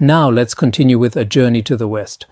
Now let's continue with A Journey to the West.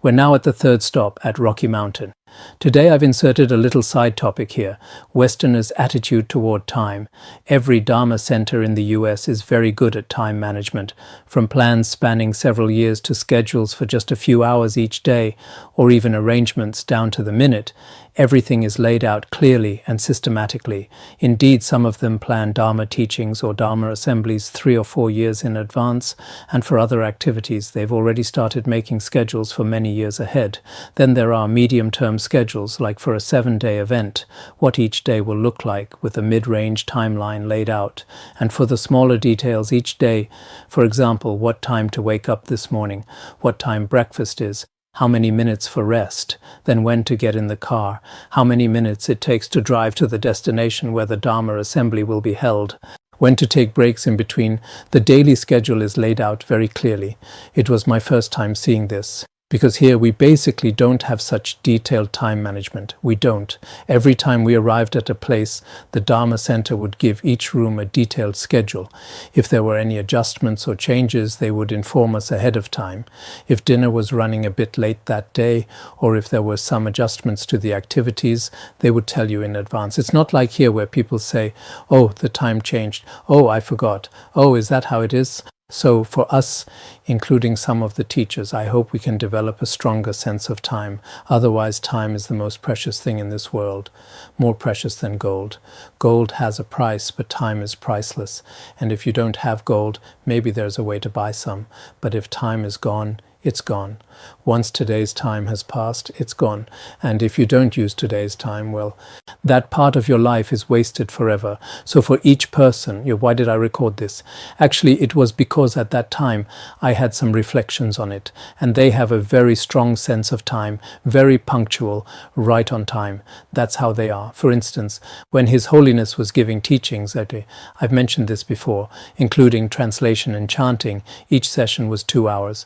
We're now at the third stop at Rocky Mountain. Today I've inserted a little side topic here, Westerners' attitude toward time. Every Dharma center in the US is very good at time management, from plans spanning several years to schedules for just a few hours each day, or even arrangements down to the minute. Everything is laid out clearly and systematically. Indeed, some of them plan Dharma teachings or Dharma assemblies 3 or 4 years in advance, and for other activities they've already started making schedules for many years ahead. Then there are medium-term schedules, like for a 7-day event, what each day will look like with a mid-range timeline laid out. And for the smaller details each day, for example, what time to wake up this morning, what time breakfast is, how many minutes for rest, then when to get in the car, how many minutes it takes to drive to the destination where the Dharma assembly will be held, when to take breaks in between. The daily schedule is laid out very clearly. It was my first time seeing this, because here we basically don't have such detailed time management. We don't. Every time we arrived at a place, the Dharma center would give each room a detailed schedule. If there were any adjustments or changes, they would inform us ahead of time. If dinner was running a bit late that day, or if there were some adjustments to the activities, they would tell you in advance. It's not like here where people say, "Oh, the time changed. Oh, I forgot. Oh, is that how it is?" So for us, including some of the teachers, I hope we can develop a stronger sense of time. Otherwise, time is the most precious thing in this world, more precious than gold. Gold has a price, but time is priceless. And if you don't have gold, maybe there's a way to buy some. But if time is gone, it's gone. Once today's time has passed, it's gone. And if you don't use today's time, well, that part of your life is wasted forever. So for each person, why did I record this? Actually, it was because at that time I had some reflections on it, and they have a very strong sense of time, very punctual, right on time. That's how they are. For instance, when His Holiness was giving teachings, I've mentioned this before, including translation and chanting, each session was 2 hours.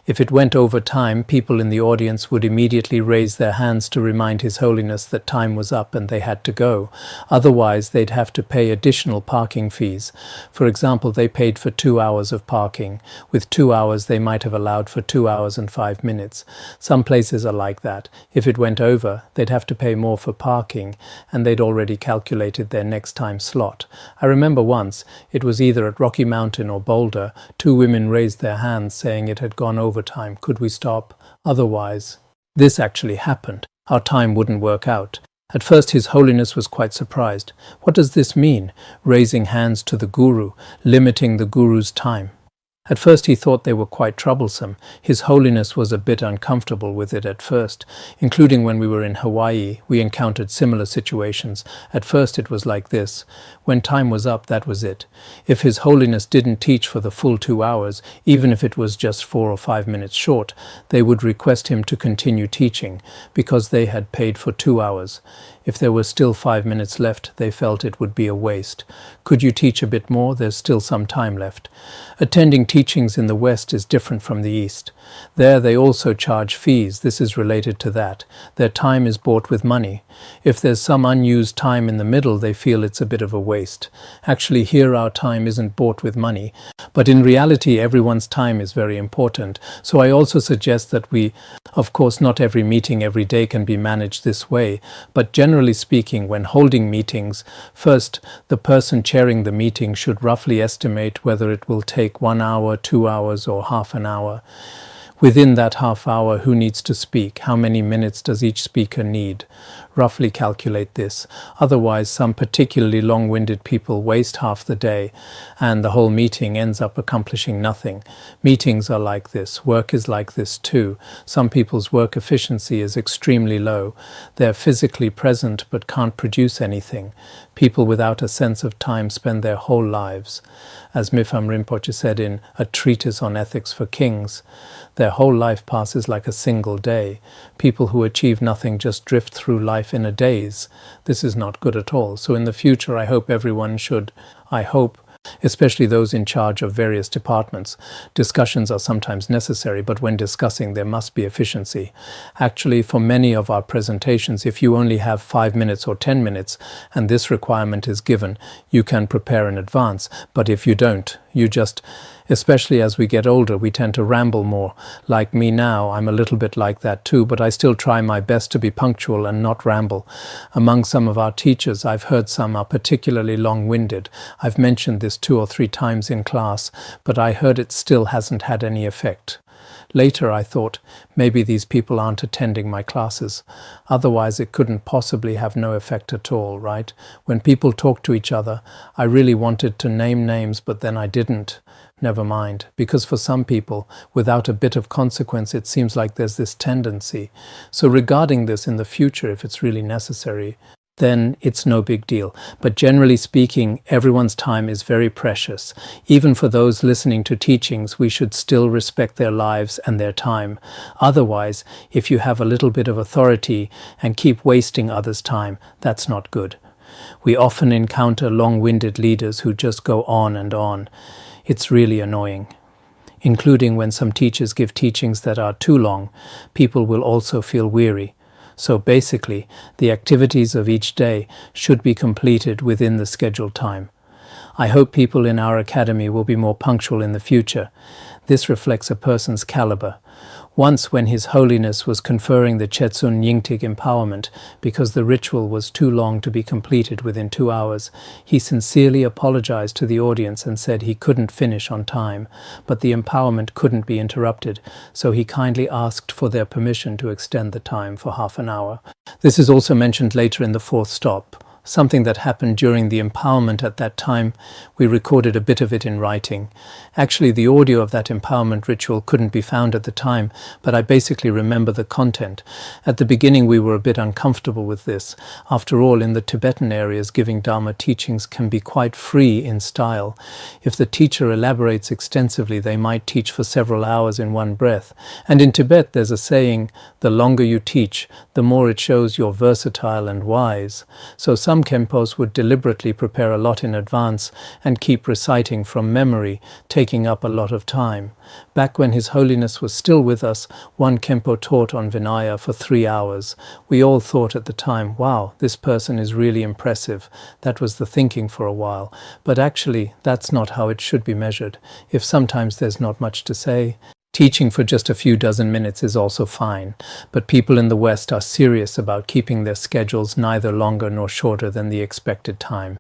If it went over time, people in the audience would immediately raise their hands to remind His Holiness that time was up and they had to go. Otherwise, they'd have to pay additional parking fees. For example, they paid for 2 hours of parking. With 2 hours, they might have allowed for 2 hours and 5 minutes. Some places are like that. If it went over, they'd have to pay more for parking, and they'd already calculated their next time slot. I remember once, it was either at Rocky Mountain or Boulder, 2 women raised their hands saying it had gone over time. Could we stop? Otherwise, this actually happened. Our time wouldn't work out. At first, His Holiness was quite surprised. What does this mean? Raising hands to the Guru, limiting the Guru's time. At first he thought they were quite troublesome. His Holiness was a bit uncomfortable with it at first, including when we were in Hawaii. We encountered similar situations. At first it was like this. When time was up, that was it. If His Holiness didn't teach for the full 2 hours, even if it was just 4 or 5 minutes short, they would request him to continue teaching, because they had paid for 2 hours. If there was still 5 minutes left, they felt it would be a waste. Could you teach a bit more? There's still some time left. Attending teachings in the West is different from the East. There they also charge fees. This is related to that. Their time is bought with money. If there's some unused time in the middle, they feel it's a bit of a waste. Actually, here our time isn't bought with money. But in reality, everyone's time is very important. So I also suggest that of course, not every meeting every day can be managed this way, but generally speaking, when holding meetings, first, the person chairing the meeting should roughly estimate whether it will take 1 hour, 2 hours, or half an hour. Within that half hour, who needs to speak? How many minutes does each speaker need? Roughly calculate this. Otherwise, some particularly long-winded people waste half the day, and the whole meeting ends up accomplishing nothing. Meetings are like this. Work is like this too. Some people's work efficiency is extremely low. They're physically present but can't produce anything. People without a sense of time spend their whole lives. As Mipham Rinpoche said in A Treatise on Ethics for Kings, their whole life passes like a single day. People who achieve nothing just drift through life in a daze. This is not good at all. So in the future, I hope everyone should, especially those in charge of various departments. Discussions are sometimes necessary, but when discussing, there must be efficiency. Actually, for many of our presentations, if you only have 5 minutes or 10 minutes, and this requirement is given, you can prepare in advance. But if you don't, Especially as we get older, we tend to ramble more. Like me now, I'm a little bit like that too, but I still try my best to be punctual and not ramble. Among some of our teachers, I've heard some are particularly long-winded. I've mentioned this 2 or 3 times in class, but I heard it still hasn't had any effect. Later I thought, maybe these people aren't attending my classes. Otherwise it couldn't possibly have no effect at all, right? When people talk to each other, I really wanted to name names, but then I didn't. Never mind, because for some people, without a bit of consequence, it seems like there's this tendency. So regarding this in the future, if it's really necessary, then it's no big deal. But generally speaking, everyone's time is very precious. Even for those listening to teachings, we should still respect their lives and their time. Otherwise, if you have a little bit of authority and keep wasting others' time, that's not good. We often encounter long-winded leaders who just go on and on. It's really annoying. Including when some teachers give teachings that are too long, people will also feel weary. So basically, the activities of each day should be completed within the scheduled time. I hope people in our academy will be more punctual in the future. This reflects a person's caliber. Once when His Holiness was conferring the Chetsun Yingtig empowerment because the ritual was too long to be completed within 2 hours, he sincerely apologized to the audience and said he couldn't finish on time, but the empowerment couldn't be interrupted, so he kindly asked for their permission to extend the time for half an hour. This is also mentioned later in the 4th stop. Something that happened during the empowerment at that time, we recorded a bit of it in writing. Actually, the audio of that empowerment ritual couldn't be found at the time, but I basically remember the content. At the beginning, we were a bit uncomfortable with this. After all, in the Tibetan areas, giving Dharma teachings can be quite free in style. If the teacher elaborates extensively, they might teach for several hours in one breath. And in Tibet, there's a saying, the longer you teach, the more it shows you're versatile and wise. So some Khenpos would deliberately prepare a lot in advance and keep reciting from memory, taking up a lot of time. Back when His Holiness was still with us, one Khenpo taught on Vinaya for 3 hours. We all thought at the time, wow, this person is really impressive. That was the thinking for a while. But actually, that's not how it should be measured. If sometimes there's not much to say, teaching for just a few dozen minutes is also fine, but people in the West are serious about keeping their schedules neither longer nor shorter than the expected time.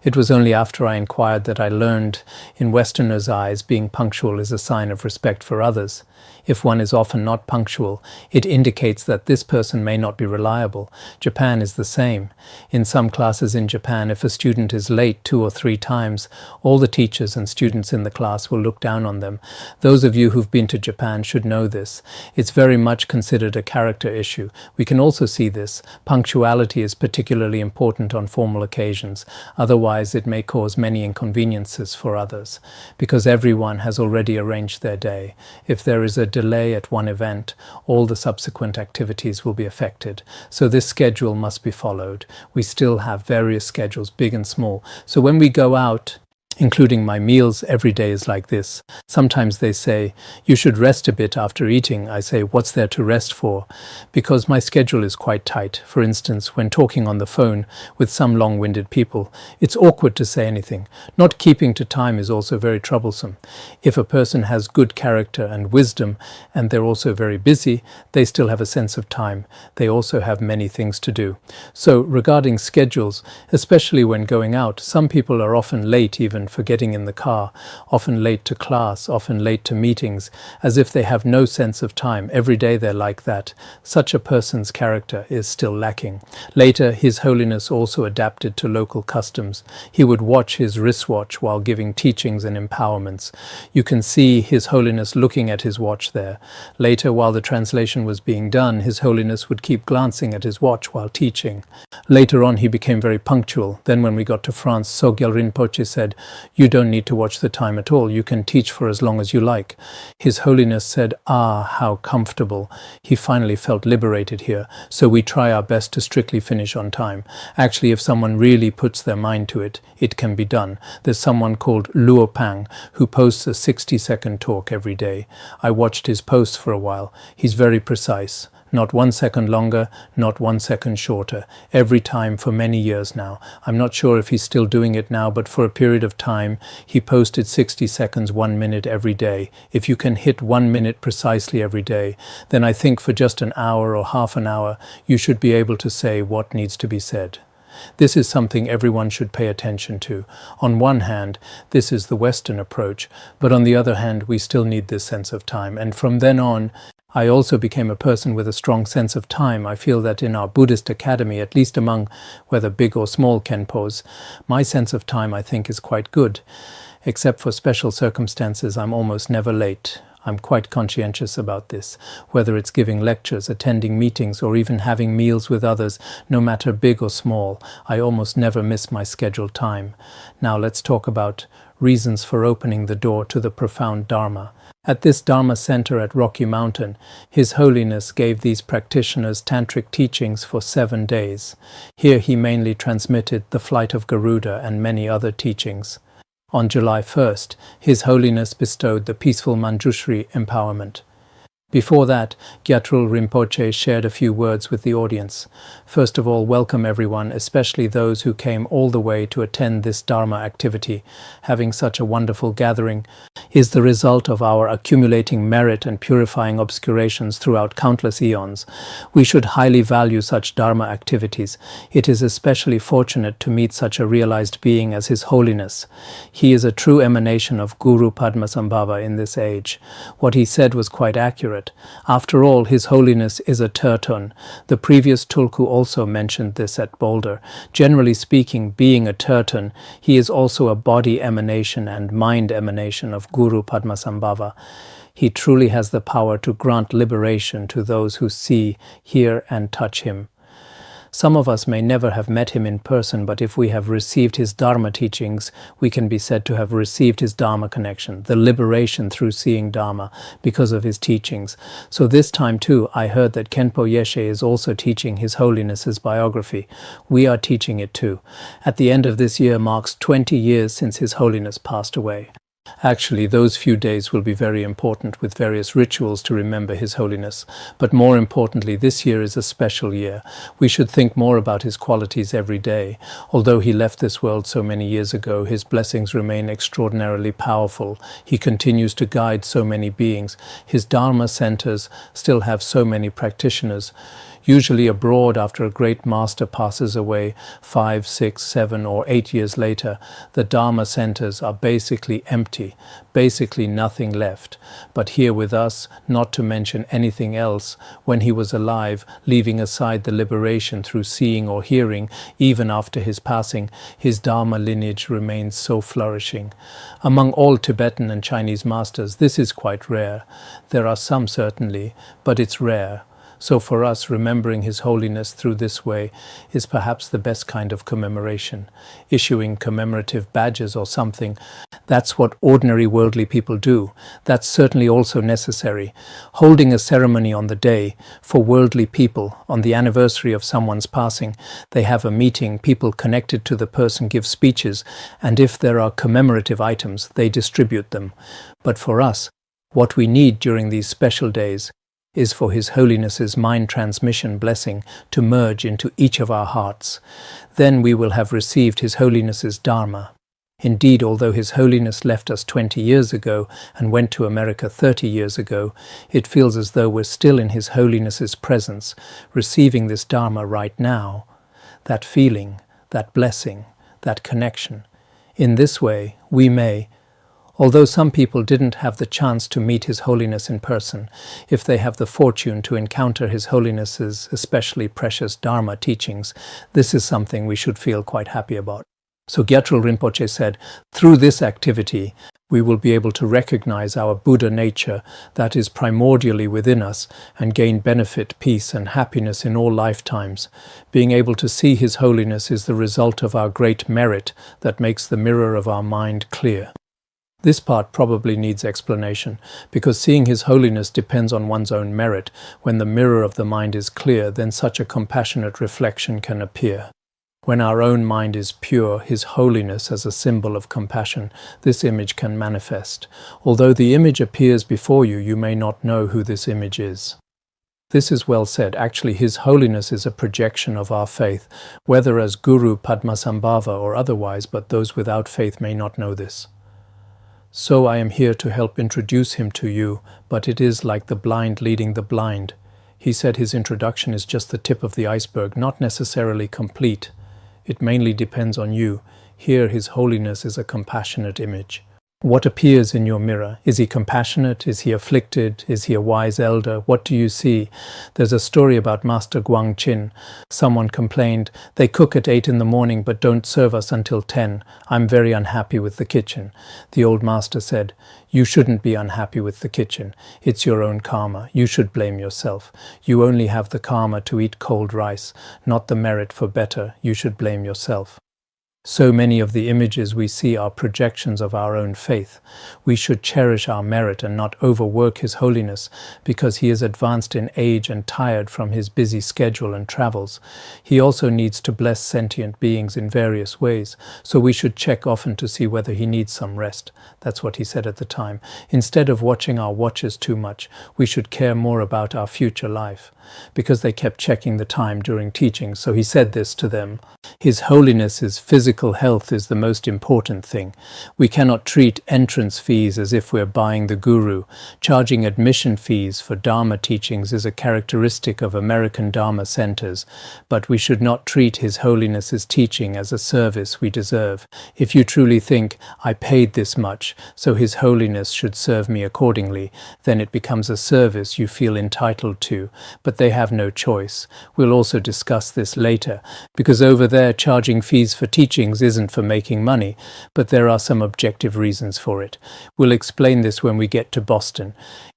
It was only after I inquired that I learned, in Westerners' eyes, being punctual is a sign of respect for others. If one is often not punctual, it indicates that this person may not be reliable. Japan is the same. In some classes in Japan, if a student is late 2 or 3 times, all the teachers and students in the class will look down on them. Those of you who've been to Japan should know this. It's very much considered a character issue. We can also see this. Punctuality is particularly important on formal occasions. Otherwise, it may cause many inconveniences for others, because everyone has already arranged their day. If there is a delay at one event, all the subsequent activities will be affected. So this schedule must be followed. We still have various schedules, big and small. So when we go out, including my meals, every day is like this. Sometimes they say, you should rest a bit after eating. I say, what's there to rest for? Because my schedule is quite tight. For instance, when talking on the phone with some long-winded people, it's awkward to say anything. Not keeping to time is also very troublesome. If a person has good character and wisdom, and they're also very busy, they still have a sense of time. They also have many things to do. So regarding schedules, especially when going out, some people are often late even for getting in the car, often late to class, often late to meetings, as if they have no sense of time. Every day they're like that. Such a person's character is still lacking. Later, His Holiness also adapted to local customs. He would watch his wristwatch while giving teachings and empowerments. You can see His Holiness looking at his watch there. Later, while the translation was being done, His Holiness would keep glancing at his watch while teaching. Later on, he became very punctual. Then when we got to France, Chögyam Rinpoche said, you don't need to watch the time at all. You can teach for as long as you like. His Holiness said, how comfortable. He finally felt liberated here. So we try our best to strictly finish on time. Actually, if someone really puts their mind to it, it can be done. There's someone called Luo Pang who posts a 60-second talk every day. I watched his posts for a while. He's very precise. Not 1 second longer, not 1 second shorter. Every time for many years now. I'm not sure if he's still doing it now, but for a period of time, he posted 60 seconds, 1 minute every day. If you can hit 1 minute precisely every day, then I think for just an hour or half an hour, you should be able to say what needs to be said. This is something everyone should pay attention to. On one hand, this is the Western approach, but on the other hand, we still need this sense of time. And from then on, I also became a person with a strong sense of time. I feel that in our Buddhist academy, at least among whether big or small Khenpos, my sense of time, I think, is quite good. Except for special circumstances, I'm almost never late. I'm quite conscientious about this, whether it's giving lectures, attending meetings, or even having meals with others, no matter big or small. I almost never miss my scheduled time. Now let's talk about reasons for opening the door to the profound Dharma. At this Dharma center at Rocky Mountain, His Holiness gave these practitioners tantric teachings for 7 days. Here he mainly transmitted the flight of Garuda and many other teachings. On July 1st, His Holiness bestowed the peaceful Manjushri empowerment. Before that, Gyatrul Rinpoche shared a few words with the audience. First of all, welcome everyone, especially those who came all the way to attend this Dharma activity. Having such a wonderful gathering is the result of our accumulating merit and purifying obscurations throughout countless eons. We should highly value such Dharma activities. It is especially fortunate to meet such a realized being as His Holiness. He is a true emanation of Guru Padmasambhava in this age. What he said was quite accurate. After all, His Holiness is a Turton. The previous Tulku also mentioned this at Boulder. Generally speaking, being a Turton, he is also a body emanation and mind emanation of Guru Padmasambhava. He truly has the power to grant liberation to those who see, hear, and touch him. Some of us may never have met him in person, but if we have received his Dharma teachings, we can be said to have received his Dharma connection, the liberation through seeing Dharma because of his teachings. So this time too, I heard that Khenpo Yeshe is also teaching His Holiness's biography. We are teaching it too. At the end of this year marks 20 years since His Holiness passed away. Actually, those few days will be very important with various rituals to remember His Holiness. But more importantly, this year is a special year. We should think more about his qualities every day. Although he left this world so many years ago, his blessings remain extraordinarily powerful. He continues to guide so many beings. His Dharma centers still have so many practitioners. Usually abroad, after a great master passes away 5, 6, 7, or 8 years later, the Dharma centers are basically empty, basically nothing left. But here with us, not to mention anything else, when he was alive, leaving aside the liberation through seeing or hearing, even after his passing, his Dharma lineage remains so flourishing. Among all Tibetan and Chinese masters, this is quite rare. There are some certainly, but it's rare. So for us, remembering His Holiness through this way is perhaps the best kind of commemoration. Issuing commemorative badges or something, that's what ordinary worldly people do. That's certainly also necessary. Holding a ceremony on the day, for worldly people, on the anniversary of someone's passing, they have a meeting, people connected to the person give speeches, and if there are commemorative items, they distribute them. But for us, what we need during these special days is for His Holiness's mind transmission blessing to merge into each of our hearts. Then we will have received His Holiness's Dharma. Indeed, although His Holiness left us 20 years ago and went to America 30 years ago, it feels as though we're still in His Holiness's presence, receiving this Dharma right now. That feeling, that blessing, that connection. In this way, we may, although some people didn't have the chance to meet His Holiness in person, if they have the fortune to encounter His Holiness's especially precious Dharma teachings, this is something we should feel quite happy about. So Gyatrul Rinpoche said, through this activity, we will be able to recognize our Buddha nature that is primordially within us and gain benefit, peace, and happiness in all lifetimes. Being able to see His Holiness is the result of our great merit that makes the mirror of our mind clear. This part probably needs explanation, because seeing His Holiness depends on one's own merit. When the mirror of the mind is clear, then such a compassionate reflection can appear. When our own mind is pure, His Holiness as a symbol of compassion, this image can manifest. Although the image appears before you, you may not know who this image is. This is well said. Actually, His Holiness is a projection of our faith, whether as Guru, Padmasambhava, or otherwise, but those without faith may not know this. So I am here to help introduce him to you, but it is like the blind leading the blind. He said his introduction is just the tip of the iceberg, not necessarily complete. It mainly depends on you. Here His Holiness is a compassionate image. What appears in your mirror? Is he compassionate? Is he afflicted? Is he a wise elder? What do you see? There's a story about Master Guang Qin. Someone complained, "They cook at 8 in the morning but don't serve us until 10. I'm very unhappy with the kitchen." The old master said, "You shouldn't be unhappy with the kitchen. It's your own karma. You should blame yourself. You only have the karma to eat cold rice, not the merit for better. You should blame yourself." So many of the images we see are projections of our own faith. We should cherish our merit and not overwork His Holiness, because he is advanced in age and tired from his busy schedule and travels. He also needs to bless sentient beings in various ways, so we should check often to see whether he needs some rest. That's what he said at the time. Instead of watching our watches too much, we should care more about our future life, because they kept checking the time during teaching, so he said this to them. His Holiness's physical health is the most important thing. We cannot treat entrance fees as if we're buying the guru. Charging admission fees for Dharma teachings is a characteristic of American Dharma centers, but we should not treat His Holiness's teaching as a service we deserve. If you truly think, "I paid this much, so His Holiness should serve me accordingly," then it becomes a service you feel entitled to, but they have no choice. We'll also discuss this later, because over there charging fees for teachings isn't for making money, but there are some objective reasons for it. We'll explain this when we get to Boston.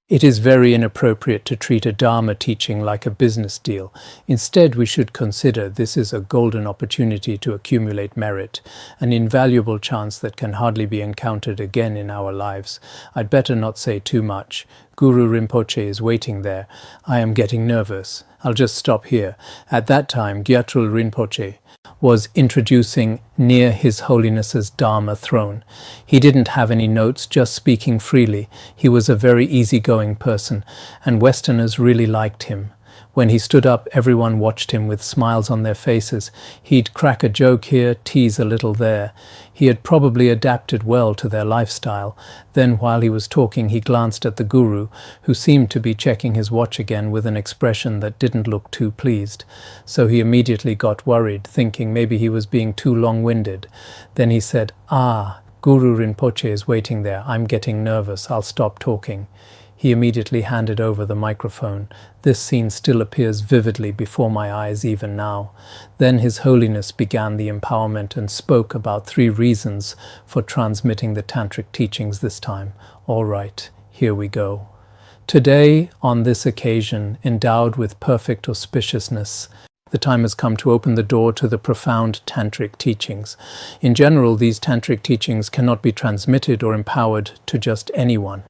It is very inappropriate to treat a Dharma teaching like a business deal. Instead, we should consider this is a golden opportunity to accumulate merit, an invaluable chance that can hardly be encountered again in our lives. I'd better not say too much. Guru Rinpoche is waiting there. I am getting nervous. I'll just stop here. At that time, Gyatrul Rinpoche was introducing near His Holiness's Dharma throne. He didn't have any notes, just speaking freely. He was a very easygoing person, and Westerners really liked him. When he stood up, everyone watched him with smiles on their faces. He'd crack a joke here, tease a little there. He had probably adapted well to their lifestyle. Then, while he was talking, he glanced at the guru, who seemed to be checking his watch again with an expression that didn't look too pleased. So he immediately got worried, thinking maybe he was being too long-winded. Then he said, Guru Rinpoche is waiting there. I'm getting nervous. I'll stop talking." He immediately handed over the microphone. This scene still appears vividly before my eyes even now. Then His Holiness began the empowerment and spoke about 3 reasons for transmitting the Tantric teachings this time. All right, here we go. Today, on this occasion, endowed with perfect auspiciousness, the time has come to open the door to the profound Tantric teachings. In general, these Tantric teachings cannot be transmitted or empowered to just anyone.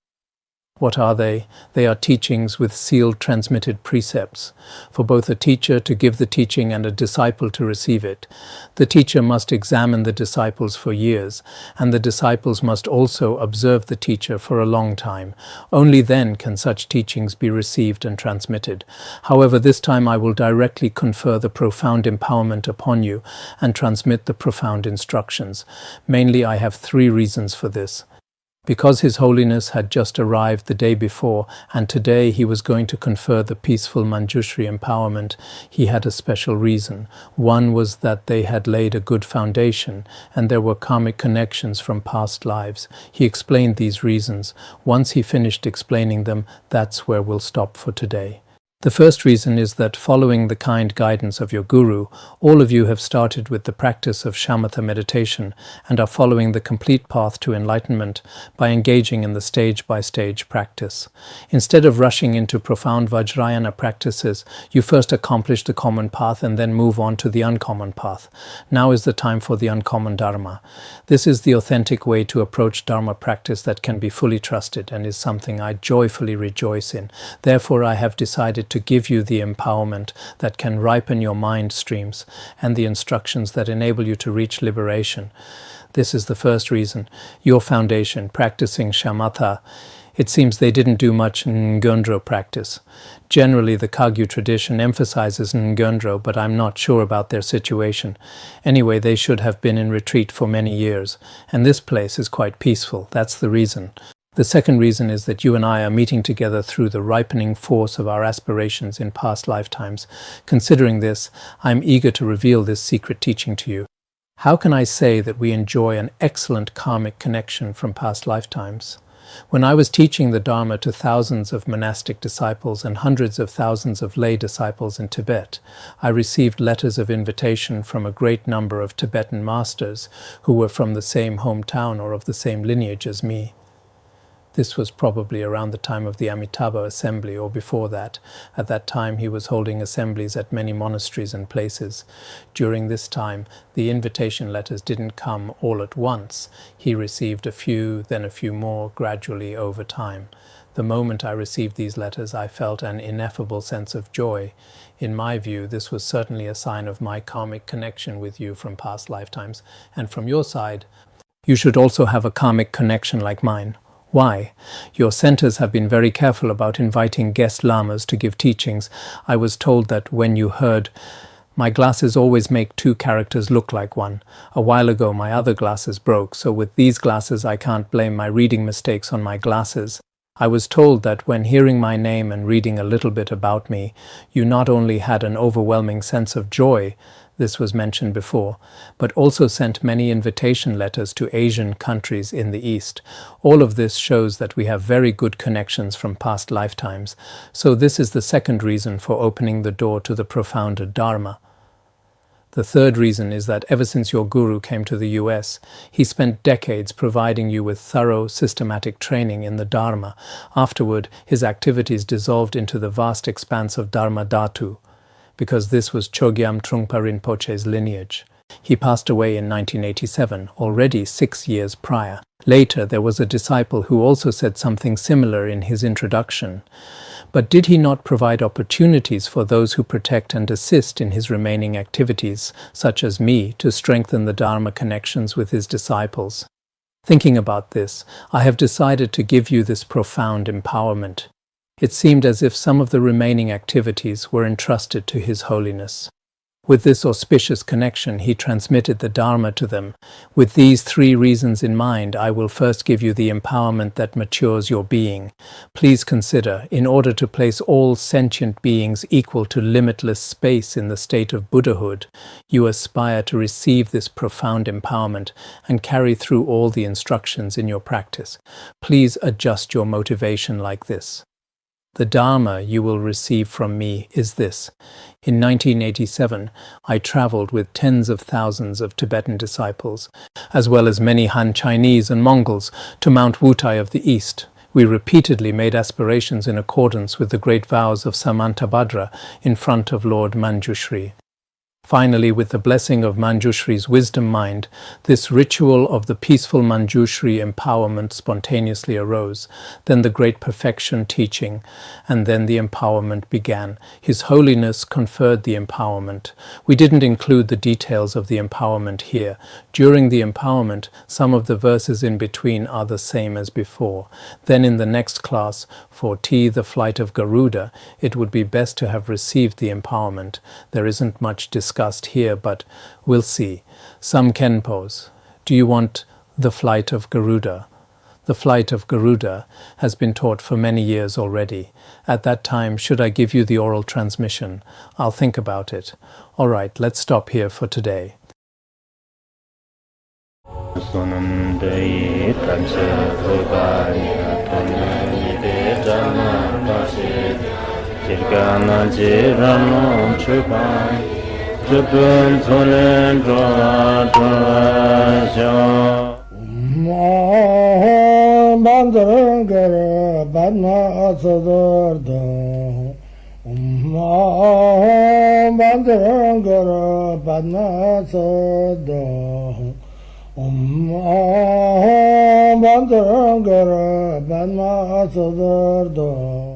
What are they? They are teachings with sealed transmitted precepts, for both a teacher to give the teaching and a disciple to receive it. The teacher must examine the disciples for years, and the disciples must also observe the teacher for a long time. Only then can such teachings be received and transmitted. However, this time I will directly confer the profound empowerment upon you and transmit the profound instructions. Mainly, I have 3 reasons for this. Because His Holiness had just arrived the day before, and today he was going to confer the peaceful Manjushri empowerment, he had a special reason. One was that they had laid a good foundation, and there were karmic connections from past lives. He explained these reasons. Once he finished explaining them, that's where we'll stop for today. The first reason is that following the kind guidance of your guru, all of you have started with the practice of Shamatha meditation and are following the complete path to enlightenment by engaging in the stage-by-stage practice. Instead of rushing into profound Vajrayana practices, you first accomplish the common path and then move on to the uncommon path. Now is the time for the uncommon Dharma. This is the authentic way to approach Dharma practice that can be fully trusted and is something I joyfully rejoice in. Therefore, I have decided to give you the empowerment that can ripen your mind streams and the instructions that enable you to reach liberation. This is the first reason. Your foundation, practicing Shamatha, It seems they didn't do much Ngondro practice. Generally, the Kagyu tradition emphasizes Ngondro, but I'm not sure about their situation. Anyway, they should have been in retreat for many years, and this place is quite peaceful. That's the reason. The second reason is that you and I are meeting together through the ripening force of our aspirations in past lifetimes. Considering this, I'm eager to reveal this secret teaching to you. How can I say that we enjoy an excellent karmic connection from past lifetimes? When I was teaching the Dharma to thousands of monastic disciples and hundreds of thousands of lay disciples in Tibet, I received letters of invitation from a great number of Tibetan masters who were from the same hometown or of the same lineage as me. This was probably around the time of the Amitabha assembly or before that. At that time he was holding assemblies at many monasteries and places. During this time, the invitation letters didn't come all at once. He received a few, then a few more, gradually over time. The moment I received these letters, I felt an ineffable sense of joy. In my view, this was certainly a sign of my karmic connection with you from past lifetimes. And from your side, you should also have a karmic connection like mine. Why? Your centers have been very careful about inviting guest lamas to give teachings. I was told that when you heard, my glasses always make two characters look like one. A while ago my other glasses broke, so with these glasses I can't blame my reading mistakes on my glasses. I was told that when hearing my name and reading a little bit about me, you not only had an overwhelming sense of joy, this was mentioned before, but also sent many invitation letters to Asian countries in the East. All of this shows that we have very good connections from past lifetimes, so this is the second reason for opening the door to the profounder Dharma. The third reason is that ever since your guru came to the US, he spent decades providing you with thorough, systematic training in the Dharma. Afterward, his activities dissolved into the vast expanse of Dharma Dhatu, because this was Chögyam Trungpa Rinpoche's lineage. He passed away in 1987, already 6 years prior. Later, there was a disciple who also said something similar in his introduction. But did he not provide opportunities for those who protect and assist in his remaining activities, such as me, to strengthen the Dharma connections with his disciples? Thinking about this, I have decided to give you this profound empowerment. It seemed as if some of the remaining activities were entrusted to His Holiness. With this auspicious connection, he transmitted the Dharma to them. With these three reasons in mind, I will first give you the empowerment that matures your being. Please consider, in order to place all sentient beings equal to limitless space in the state of Buddhahood, you aspire to receive this profound empowerment and carry through all the instructions in your practice. Please adjust your motivation like this. The Dharma you will receive from me is this. In 1987, I traveled with tens of thousands of Tibetan disciples, as well as many Han Chinese and Mongols, to Mount Wutai of the East. We repeatedly made aspirations in accordance with the great vows of Samantabhadra in front of Lord Manjushri. Finally, with the blessing of Manjushri's wisdom mind, this ritual of the peaceful Manjushri empowerment spontaneously arose, then the great perfection teaching, and then the empowerment began. His Holiness conferred the empowerment. We didn't include the details of the empowerment here. During the empowerment, some of the verses in between are the same as before. Then in the next class, for T, the flight of Garuda, it would be best to have received the empowerment. There isn't much discussion here, but we'll see. Some Khenpos. Do you want the flight of Garuda? The flight of Garuda has been taught for many years already. At that time, should I give you the oral transmission? I'll think about it. All right, let's stop here for today. Chögyam Trungpa Rinpoche